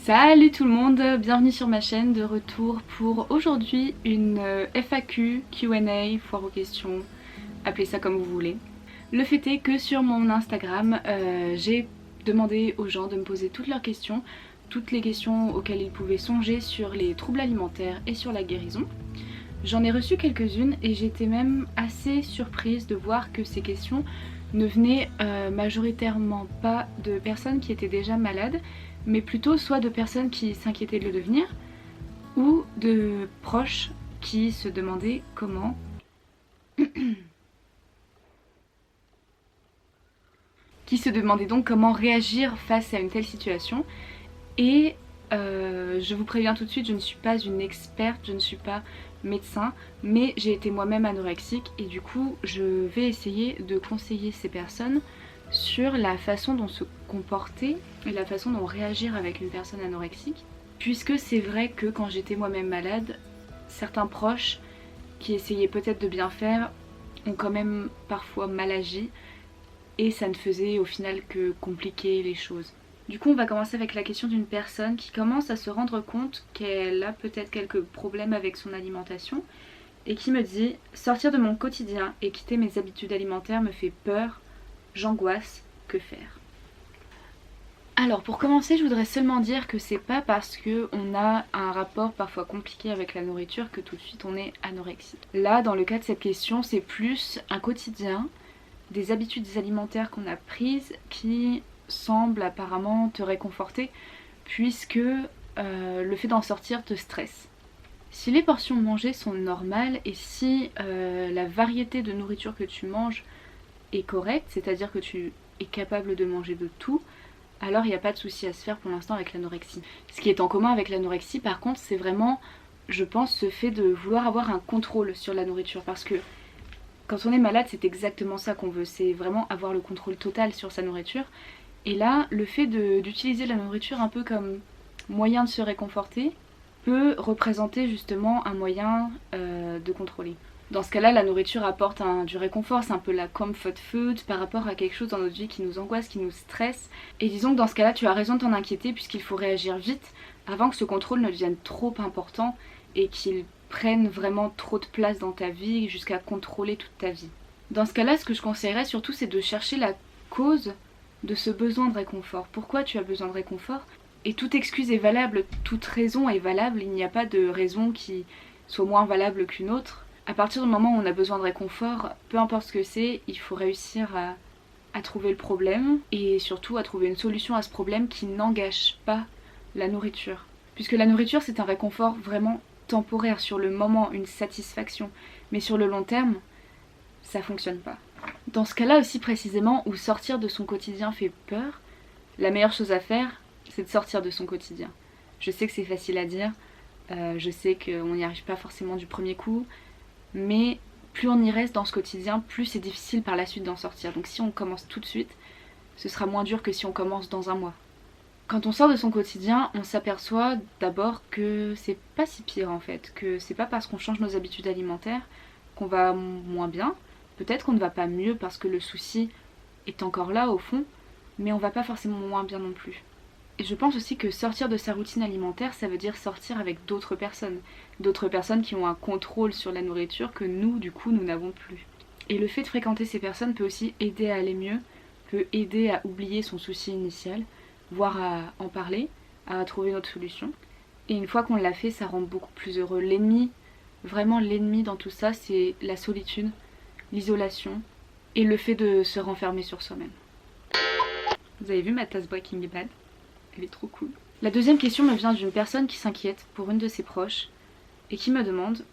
Salut tout le monde, bienvenue sur ma chaîne, de retour pour aujourd'hui une FAQ, Q&A, foire aux questions, appelez ça comme vous voulez. Le fait est que sur mon Instagram, j'ai demandé aux gens de me poser toutes leurs questions, toutes les questions auxquelles ils pouvaient songer sur les troubles alimentaires et sur la guérison. J'en ai reçu quelques-unes et j'étais même assez surprise de voir que ces questions ne venaient majoritairement pas de personnes qui étaient déjà malades, mais plutôt soit de personnes qui s'inquiétaient de le devenir, ou de proches qui se demandaient comment... qui se demandaient donc comment réagir face à une telle situation. Et je vous préviens tout de suite, je ne suis pas une experte, je ne suis pas médecin, mais j'ai été moi-même anorexique et du coup je vais essayer de conseiller ces personnes sur la façon dont se comporter et la façon dont réagir avec une personne anorexique, puisque c'est vrai que quand j'étais moi-même malade, certains proches qui essayaient peut-être de bien faire ont quand même parfois mal agi et ça ne faisait au final que compliquer les choses. Du coup on va commencer avec la question d'une personne qui commence à se rendre compte qu'elle a peut-être quelques problèmes avec son alimentation et qui me dit « Sortir de mon quotidien et quitter mes habitudes alimentaires me fait peur, j'angoisse, que faire ?» Alors pour commencer je voudrais seulement dire que c'est pas parce qu'on a un rapport parfois compliqué avec la nourriture que tout de suite on est anorexique. Là dans le cas de cette question c'est plus un quotidien, des habitudes alimentaires qu'on a prises qui semble apparemment te réconforter puisque le fait d'en sortir te stresse. Si les portions mangées sont normales et si la variété de nourriture que tu manges est correcte, c'est-à-dire que tu es capable de manger de tout, alors il n'y a pas de souci à se faire pour l'instant avec l'anorexie. Ce qui est en commun avec l'anorexie par contre c'est vraiment, je pense, ce fait de vouloir avoir un contrôle sur la nourriture, parce que quand on est malade c'est exactement ça qu'on veut, c'est vraiment avoir le contrôle total sur sa nourriture. Et là, le fait d'utiliser la nourriture un peu comme moyen de se réconforter peut représenter justement un moyen de contrôler. Dans ce cas-là, la nourriture apporte du réconfort, c'est un peu la comfort food par rapport à quelque chose dans notre vie qui nous angoisse, qui nous stresse. Et disons que dans ce cas-là, tu as raison de t'en inquiéter puisqu'il faut réagir vite avant que ce contrôle ne devienne trop important et qu'il prenne vraiment trop de place dans ta vie jusqu'à contrôler toute ta vie. Dans ce cas-là, ce que je conseillerais surtout, c'est de chercher la cause de ce besoin de réconfort. Pourquoi tu as besoin de réconfort? Et toute excuse est valable, toute raison est valable, il n'y a pas de raison qui soit moins valable qu'une autre. À partir du moment où on a besoin de réconfort, peu importe ce que c'est, il faut réussir à trouver le problème et surtout à trouver une solution à ce problème qui n'engage pas la nourriture. Puisque la nourriture c'est un réconfort vraiment temporaire, sur le moment, une satisfaction, mais sur le long terme, ça fonctionne pas. Dans ce cas-là aussi précisément, où sortir de son quotidien fait peur, la meilleure chose à faire, c'est de sortir de son quotidien. Je sais que c'est facile à dire, je sais qu'on n'y arrive pas forcément du premier coup, mais plus on y reste dans ce quotidien, plus c'est difficile par la suite d'en sortir. Donc si on commence tout de suite, ce sera moins dur que si on commence dans un mois. Quand on sort de son quotidien, on s'aperçoit d'abord que c'est pas si pire en fait, que c'est pas parce qu'on change nos habitudes alimentaires qu'on va moins bien. Peut-être qu'on ne va pas mieux parce que le souci est encore là au fond, mais on va pas forcément moins bien non plus. Et je pense aussi que sortir de sa routine alimentaire, ça veut dire sortir avec d'autres personnes qui ont un contrôle sur la nourriture que nous, du coup, nous n'avons plus. Et le fait de fréquenter ces personnes peut aussi aider à aller mieux, peut aider à oublier son souci initial, voire à en parler, à trouver une autre solution. Et une fois qu'on l'a fait, ça rend beaucoup plus heureux. L'ennemi, vraiment l'ennemi dans tout ça, c'est la solitude, l'isolation et le fait de se renfermer sur soi-même. Vous avez vu ma tasse Breaking Bad? Elle est trop cool. La deuxième question me vient d'une personne qui s'inquiète pour une de ses proches et qui me demande: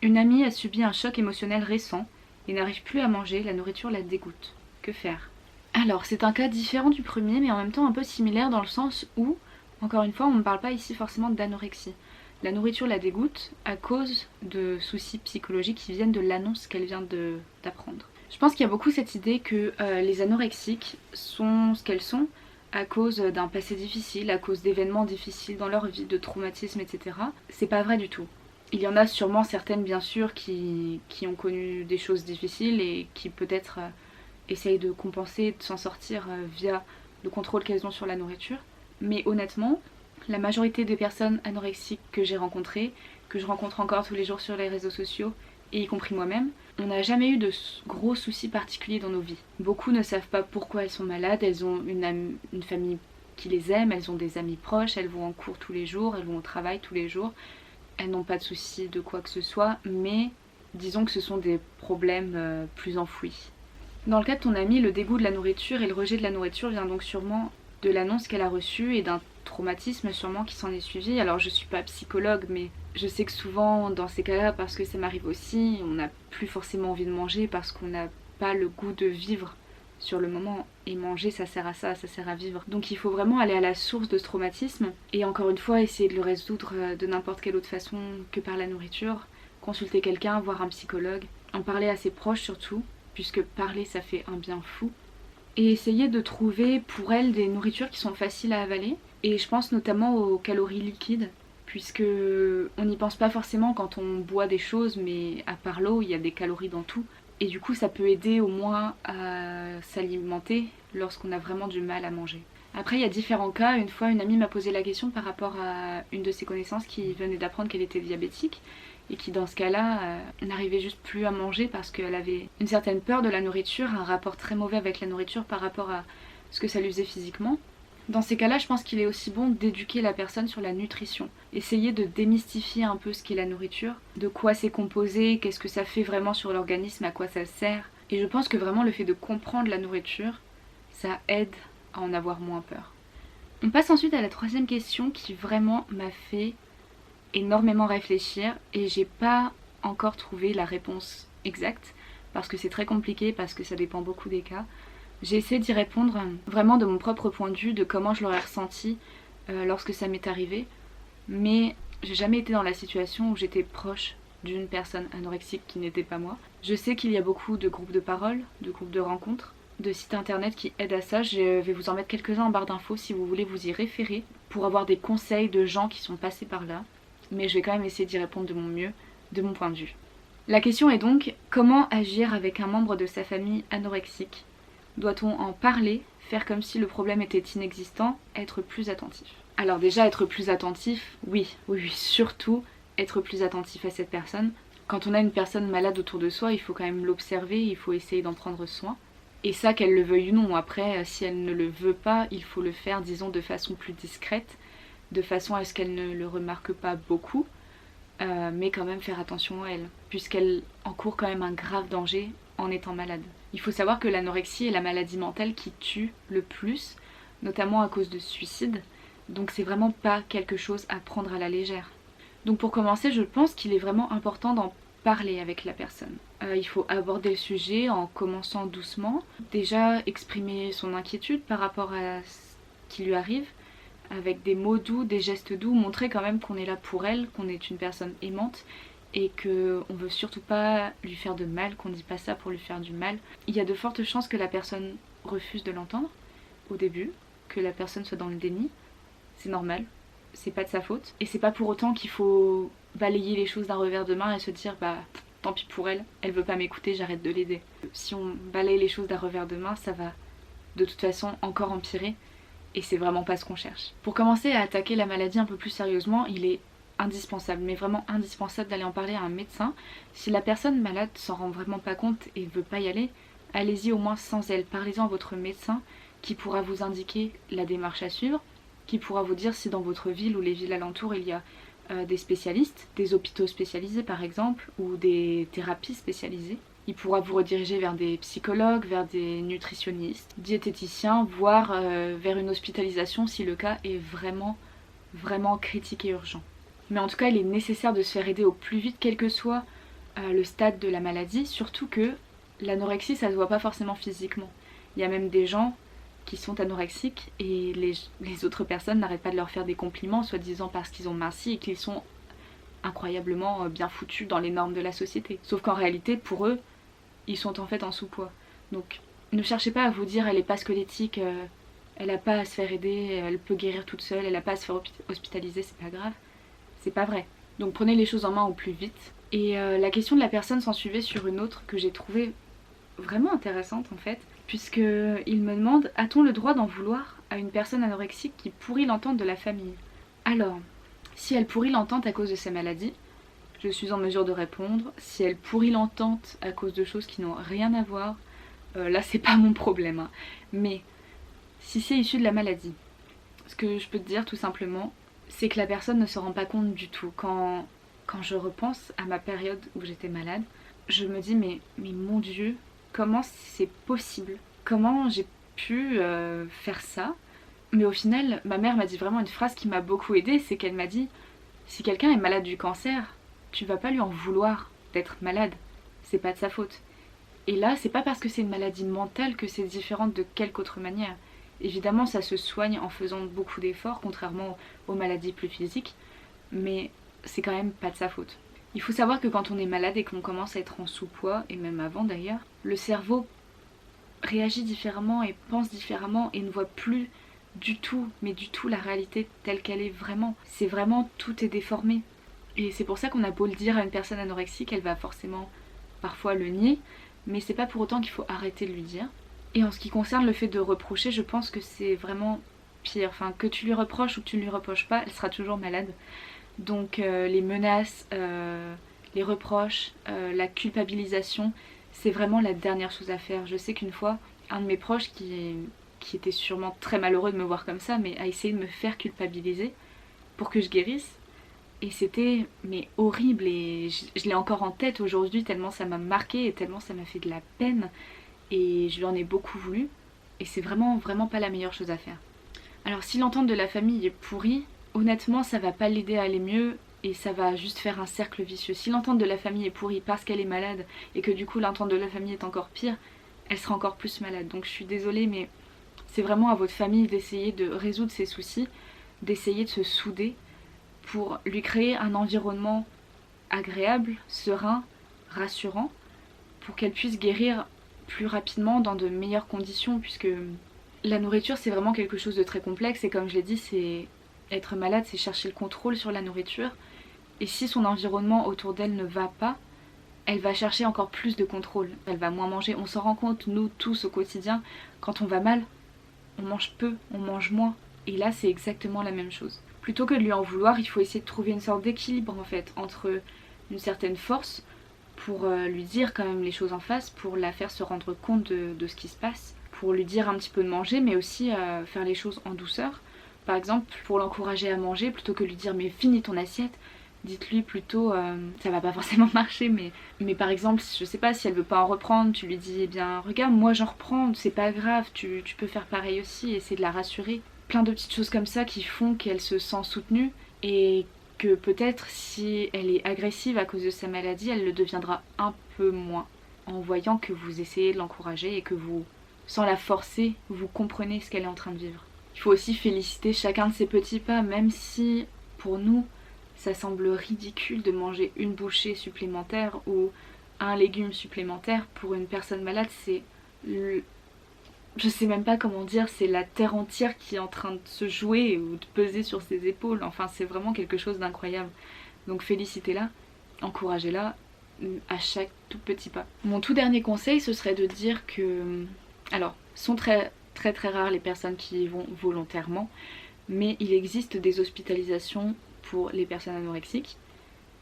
une amie a subi un choc émotionnel récent et n'arrive plus à manger, la nourriture la dégoûte. Que faire? Alors c'est un cas différent du premier mais en même temps un peu similaire dans le sens où, encore une fois, on ne parle pas ici forcément d'anorexie. La nourriture la dégoûte à cause de soucis psychologiques qui viennent de l'annonce qu'elle vient d'apprendre. Je pense qu'il y a beaucoup cette idée que les anorexiques sont ce qu'elles sont à cause d'un passé difficile, à cause d'événements difficiles dans leur vie, de traumatismes, etc. C'est pas vrai du tout. Il y en a sûrement certaines bien sûr qui ont connu des choses difficiles et qui peut-être essayent de compenser, de s'en sortir via le contrôle qu'elles ont sur la nourriture. Mais honnêtement, La majorité des personnes anorexiques que j'ai rencontrées, que je rencontre encore tous les jours sur les réseaux sociaux, et y compris moi-même, on n'a jamais eu de gros soucis particuliers dans nos vies. Beaucoup ne savent pas pourquoi elles sont malades, elles ont une famille qui les aime, elles ont des amis proches, elles vont en cours tous les jours, elles vont au travail tous les jours, elles n'ont pas de soucis de quoi que ce soit, mais disons que ce sont des problèmes plus enfouis. Dans le cas de ton amie, le dégoût de la nourriture et le rejet de la nourriture vient donc sûrement de l'annonce qu'elle a reçue et d'un traumatisme sûrement qui s'en est suivi. Alors je suis pas psychologue, mais je sais que souvent dans ces cas-là, parce que ça m'arrive aussi, on n'a plus forcément envie de manger parce qu'on n'a pas le goût de vivre sur le moment, et manger ça sert à ça sert à vivre. Donc il faut vraiment aller à la source de ce traumatisme et encore une fois essayer de le résoudre de n'importe quelle autre façon que par la nourriture, consulter quelqu'un, voir un psychologue, en parler à ses proches surtout, puisque parler ça fait un bien fou, et essayer de trouver pour elle des nourritures qui sont faciles à avaler, et je pense notamment aux calories liquides, puisque on n'y pense pas forcément quand on boit des choses, mais à part l'eau il y a des calories dans tout. Et du coup ça peut aider au moins à s'alimenter lorsqu'on a vraiment du mal à manger. Après il y a différents cas. Une fois une amie m'a posé la question par rapport à une de ses connaissances qui venait d'apprendre qu'elle était diabétique et qui dans ce cas-là n'arrivait juste plus à manger parce qu'elle avait une certaine peur de la nourriture, un rapport très mauvais avec la nourriture par rapport à ce que ça lui faisait physiquement. Dans ces cas-là, je pense qu'il est aussi bon d'éduquer la personne sur la nutrition. Essayer de démystifier un peu ce qu'est la nourriture, de quoi c'est composé, qu'est-ce que ça fait vraiment sur l'organisme, à quoi ça sert. Et je pense que vraiment le fait de comprendre la nourriture, ça aide à en avoir moins peur. On passe ensuite à la troisième question qui vraiment m'a fait énormément réfléchir et j'ai pas encore trouvé la réponse exacte parce que c'est très compliqué, parce que ça dépend beaucoup des cas. J'ai essayé d'y répondre vraiment de mon propre point de vue, de comment je l'aurais ressenti lorsque ça m'est arrivé. Mais j'ai jamais été dans la situation où j'étais proche d'une personne anorexique qui n'était pas moi. Je sais qu'il y a beaucoup de groupes de parole, de groupes de rencontres, de sites internet qui aident à ça. Je vais vous en mettre quelques-uns en barre d'infos si vous voulez vous y référer pour avoir des conseils de gens qui sont passés par là. Mais je vais quand même essayer d'y répondre de mon mieux, de mon point de vue. La question est donc, comment agir avec un membre de sa famille anorexique ? Doit-on en parler, faire comme si le problème était inexistant, être plus attentif? Alors déjà, être plus attentif, oui, surtout être plus attentif à cette personne. Quand on a une personne malade autour de soi, il faut quand même l'observer, il faut essayer d'en prendre soin. Et ça, qu'elle le veuille ou non. Après, si elle ne le veut pas, il faut le faire, disons, de façon plus discrète, de façon à ce qu'elle ne le remarque pas beaucoup, mais quand même faire attention à elle, puisqu'elle encourt quand même un grave danger en étant malade. Il faut savoir que l'anorexie est la maladie mentale qui tue le plus, notamment à cause de suicide, donc c'est vraiment pas quelque chose à prendre à la légère. Donc pour commencer, je pense qu'il est vraiment important d'en parler avec la personne. Il faut aborder le sujet en commençant doucement, déjà exprimer son inquiétude par rapport à ce qui lui arrive, avec des mots doux, des gestes doux, montrer quand même qu'on est là pour elle, qu'on est une personne aimante et qu'on veut surtout pas lui faire de mal, qu'on dit pas ça pour lui faire du mal. Il y a de fortes chances que la personne refuse de l'entendre au début, que la personne soit dans le déni. C'est normal, c'est pas de sa faute. Et c'est pas pour autant qu'il faut balayer les choses d'un revers de main et se dire bah tant pis pour elle, elle veut pas m'écouter, j'arrête de l'aider. Si on balaye les choses d'un revers de main, ça va de toute façon encore empirer et c'est vraiment pas ce qu'on cherche. Pour commencer à attaquer la maladie un peu plus sérieusement, il est indispensable, mais vraiment indispensable d'aller en parler à un médecin. Si la personne malade s'en rend vraiment pas compte et veut pas y aller, allez-y au moins sans elle. Parlez-en à votre médecin qui pourra vous indiquer la démarche à suivre, qui pourra vous dire si dans votre ville ou les villes alentours il y a des spécialistes, des hôpitaux spécialisés par exemple, ou des thérapies spécialisées. Il pourra vous rediriger vers des psychologues, vers des nutritionnistes, diététiciens, voire vers une hospitalisation si le cas est vraiment critique et urgent. Mais en tout cas, il est nécessaire de se faire aider au plus vite, quel que soit le stade de la maladie, surtout que l'anorexie, ça se voit pas forcément physiquement. Il y a même des gens qui sont anorexiques et les autres personnes n'arrêtent pas de leur faire des compliments, soi-disant parce qu'ils ont minci et qu'ils sont incroyablement bien foutus dans les normes de la société. Sauf qu'en réalité, pour eux, ils sont en fait en sous-poids. Donc ne cherchez pas à vous dire elle est pas squelettique, elle a pas à se faire aider, elle peut guérir toute seule, elle a pas à se faire hospitaliser, c'est pas grave. C'est pas vrai. Donc prenez les choses en main au plus vite. Et la question de la personne s'en suivait sur une autre que j'ai trouvée vraiment intéressante en fait, puisqu'il me demande, a-t-on le droit d'en vouloir à une personne anorexique qui pourrit l'entente de la famille? Alors, si elle pourrit l'entente à cause de sa maladie, je suis en mesure de répondre. Si elle pourrit l'entente à cause de choses qui n'ont rien à voir, là c'est pas mon problème, hein. Mais si c'est issu de la maladie, ce que je peux te dire tout simplement, c'est que la personne ne se rend pas compte du tout. Quand je repense à ma période où j'étais malade, je me dis mais mon Dieu, comment c'est possible? Comment j'ai pu faire ça? Mais au final, ma mère m'a dit vraiment une phrase qui m'a beaucoup aidée, c'est qu'elle m'a dit si quelqu'un est malade du cancer, tu vas pas lui en vouloir d'être malade, c'est pas de sa faute. Et là, c'est pas parce que c'est une maladie mentale que c'est différent de quelque autre manière. Évidemment, ça se soigne en faisant beaucoup d'efforts, contrairement aux maladies plus physiques, mais c'est quand même pas de sa faute. Il faut savoir que quand on est malade et qu'on commence à être en sous-poids, et même avant d'ailleurs, le cerveau réagit différemment et pense différemment et ne voit plus du tout, mais du tout la réalité telle qu'elle est vraiment. C'est vraiment, tout est déformé. Et c'est pour ça qu'on a beau le dire à une personne anorexique, elle va forcément parfois le nier, mais c'est pas pour autant qu'il faut arrêter de lui dire. Et en ce qui concerne le fait de reprocher, je pense que c'est vraiment pire. Enfin, que tu lui reproches ou que tu ne lui reproches pas, elle sera toujours malade. Donc les menaces, les reproches, la culpabilisation, c'est vraiment la dernière chose à faire. Je sais qu'une fois, un de mes proches qui était sûrement très malheureux de me voir comme ça, mais a essayé de me faire culpabiliser pour que je guérisse. Et c'était horrible et je l'ai encore en tête aujourd'hui tellement ça m'a marqué et tellement ça m'a fait de la peine. Et je lui en ai beaucoup voulu. Et c'est vraiment, vraiment pas la meilleure chose à faire. Alors si l'entente de la famille est pourrie, honnêtement ça va pas l'aider à aller mieux et ça va juste faire un cercle vicieux. Si l'entente de la famille est pourrie parce qu'elle est malade et que du coup l'entente de la famille est encore pire, elle sera encore plus malade. Donc je suis désolée mais c'est vraiment à votre famille d'essayer de résoudre ses soucis, d'essayer de se souder pour lui créer un environnement agréable, serein, rassurant, pour qu'elle puisse guérir plus rapidement dans de meilleures conditions, puisque la nourriture c'est vraiment quelque chose de très complexe et comme je l'ai dit, c'est être malade, c'est chercher le contrôle sur la nourriture et si son environnement autour d'elle ne va pas, elle va chercher encore plus de contrôle, elle va moins manger. On s'en rend compte, nous tous au quotidien, quand on va mal, on mange peu, on mange moins et là c'est exactement la même chose. Plutôt que de lui en vouloir, il faut essayer de trouver une sorte d'équilibre en fait entre une certaine force pour lui dire quand même les choses en face, pour la faire se rendre compte de ce qui se passe, pour lui dire un petit peu de manger, mais aussi faire les choses en douceur. Par exemple, pour l'encourager à manger, plutôt que de lui dire mais finis ton assiette, dites-lui plutôt, ça va pas forcément marcher, mais par exemple, je sais pas, si elle veut pas en reprendre, tu lui dis eh bien regarde, moi j'en reprends, c'est pas grave, tu peux faire pareil aussi, essayer de la rassurer. Plein de petites choses comme ça qui font qu'elle se sent soutenue et que peut-être si elle est agressive à cause de sa maladie, elle le deviendra un peu moins en voyant que vous essayez de l'encourager et que vous, sans la forcer, vous comprenez ce qu'elle est en train de vivre. Il faut aussi féliciter chacun de ses petits pas, même si pour nous ça semble ridicule de manger une bouchée supplémentaire ou un légume supplémentaire. Pour une personne malade, c'est je sais même pas comment dire, c'est la terre entière qui est en train de se jouer ou de peser sur ses épaules. Enfin, c'est vraiment quelque chose d'incroyable. Donc félicitez-la, encouragez-la à chaque tout petit pas. Mon tout dernier conseil, ce serait de dire que... Alors, sont très très très rares les personnes qui y vont volontairement, mais il existe des hospitalisations pour les personnes anorexiques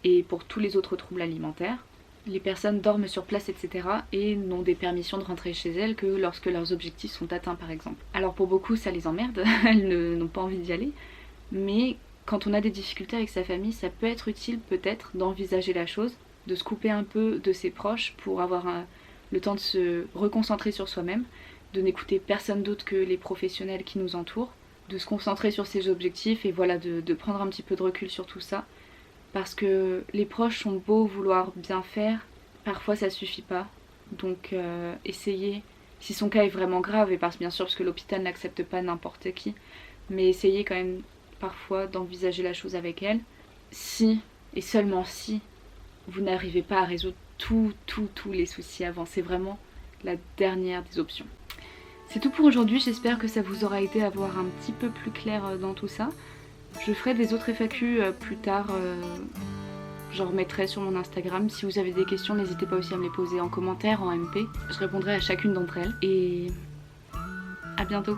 et pour tous les autres troubles alimentaires. Les personnes dorment sur place, etc. et n'ont des permissions de rentrer chez elles que lorsque leurs objectifs sont atteints par exemple. Alors pour beaucoup ça les emmerde, elles n'ont pas envie d'y aller, mais quand on a des difficultés avec sa famille, ça peut être utile peut-être d'envisager la chose, de se couper un peu de ses proches pour avoir le temps de se reconcentrer sur soi-même, de n'écouter personne d'autre que les professionnels qui nous entourent, de se concentrer sur ses objectifs et voilà, de prendre un petit peu de recul sur tout ça. Parce que les proches ont beau vouloir bien faire, parfois ça suffit pas. Donc essayez, si son cas est vraiment grave, et bien sûr parce que l'hôpital n'accepte pas n'importe qui, mais essayez quand même parfois d'envisager la chose avec elle. Si, et seulement si, vous n'arrivez pas à résoudre tous les soucis avant, c'est vraiment la dernière des options. C'est tout pour aujourd'hui, j'espère que ça vous aura aidé à voir un petit peu plus clair dans tout ça. Je ferai des autres FAQ plus tard, j'en remettrai sur mon Instagram. Si vous avez des questions, n'hésitez pas aussi à me les poser en commentaire, en MP. Je répondrai à chacune d'entre elles. Et à bientôt.